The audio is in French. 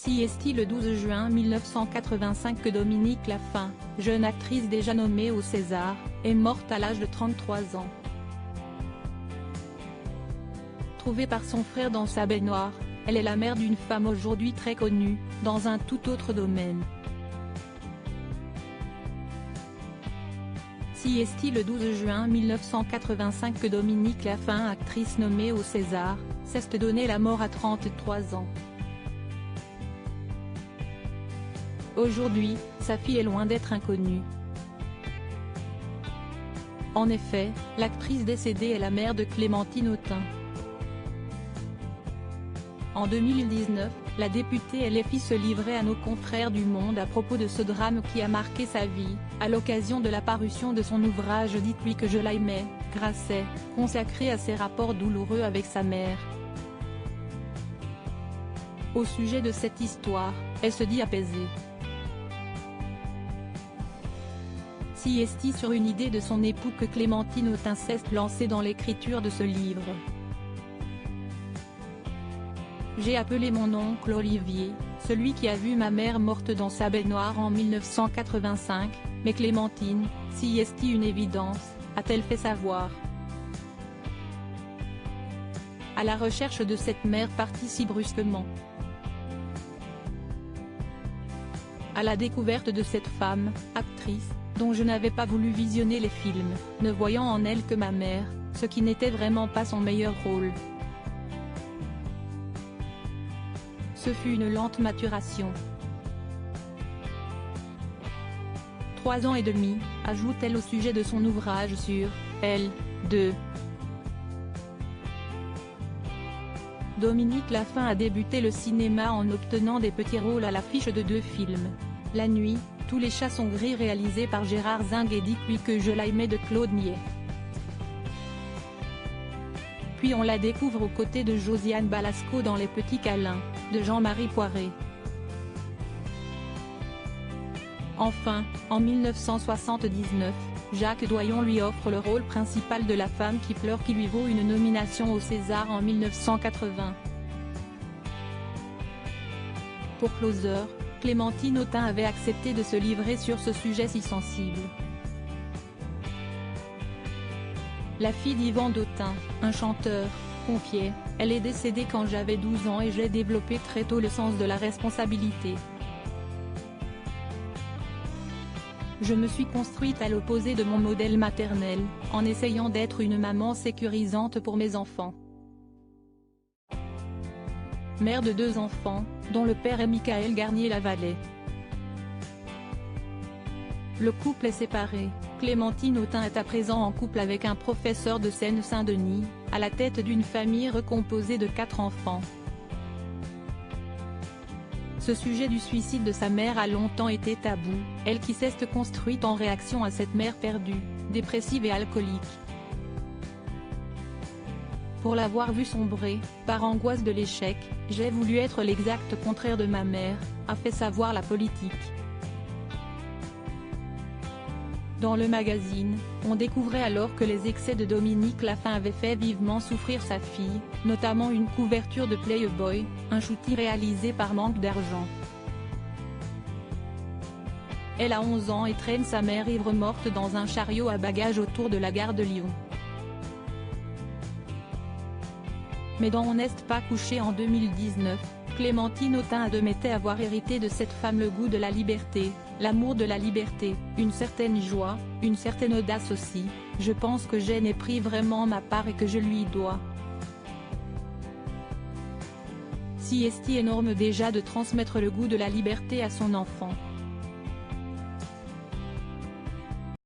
CST le 12 juin 1985 que Dominique Laffin, jeune actrice déjà nommée au César, est morte à l'âge de 33 ans. Trouvée par son frère dans sa baignoire, elle est la mère d'une femme aujourd'hui très connue, dans un tout autre domaine. CST le 12 juin 1985 que Dominique Laffin, actrice nommée au César, s'est donné la mort à 33 ans. Aujourd'hui, sa fille est loin d'être inconnue. En effet, l'actrice décédée est la mère de Clémentine Autain. En 2019, la députée LFI se livrait à nos confrères du Monde à propos de ce drame qui a marqué sa vie, à l'occasion de la parution de son ouvrage « Dites-lui que je l'aimais », Grasset, consacré à ses rapports douloureux avec sa mère. Au sujet de cette histoire, elle se dit apaisée. CST sur une idée de son époux que Clémentine Autain s'est lancée dans l'écriture de ce livre. J'ai appelé mon oncle Olivier, celui qui a vu ma mère morte dans sa baignoire en 1985, mais Clémentine, CST une évidence, a-t-elle fait savoir. À la recherche de cette mère partie si brusquement. À la découverte de cette femme, actrice, dont je n'avais pas voulu visionner les films, ne voyant en elle que ma mère, ce qui n'était vraiment pas son meilleur rôle. Ce fut une lente maturation. 3 ans et demi, ajoute-t-elle au sujet de son ouvrage sur elle, 2. Dominique Laffin a débuté le cinéma en obtenant des petits rôles à l'affiche de 2 films. La nuit, tous les chats sont gris réalisé par Gérard Zing et Dites-lui que je l'aimais de Claude Nier. Puis on la découvre aux côtés de Josiane Balasco dans Les Petits Câlins, de Jean-Marie Poiré. Enfin, en 1979, Jacques Doyon lui offre le rôle principal de la femme qui pleure qui lui vaut une nomination au César en 1980. Pour Closer, Clémentine Autain avait accepté de se livrer sur ce sujet si sensible. La fille d'Yvan d'Autain, un chanteur, confiait « Elle est décédée quand j'avais 12 ans et j'ai développé très tôt le sens de la responsabilité. Je me suis construite à l'opposé de mon modèle maternel, en essayant d'être une maman sécurisante pour mes enfants. Mère de 2 enfants, dont le père est Michael Garnier-Lavallet. Le couple est séparé, Clémentine Autain est à présent en couple avec un professeur de Seine-Saint-Denis, à la tête d'une famille recomposée de 4 enfants. Ce sujet du suicide de sa mère a longtemps été tabou, elle qui s'est construite en réaction à cette mère perdue, dépressive et alcoolique. Pour l'avoir vue sombrer, par angoisse de l'échec, j'ai voulu être l'exact contraire de ma mère, a fait savoir la politique. Dans le magazine, on découvrait alors que les excès de Dominique Laffin avaient fait vivement souffrir sa fille, notamment une couverture de Playboy, un shooting réalisé par manque d'argent. Elle a 11 ans et traîne sa mère ivre morte dans un chariot à bagages autour de la gare de Lyon. Mais dans On n'est pas couché en 2019, Clémentine Autain admettait avoir hérité de cette femme le goût de la liberté, l'amour de la liberté, une certaine joie, une certaine audace aussi. Je pense que j'en ai pris vraiment ma part et que je lui dois. CST énorme déjà de transmettre le goût de la liberté à son enfant.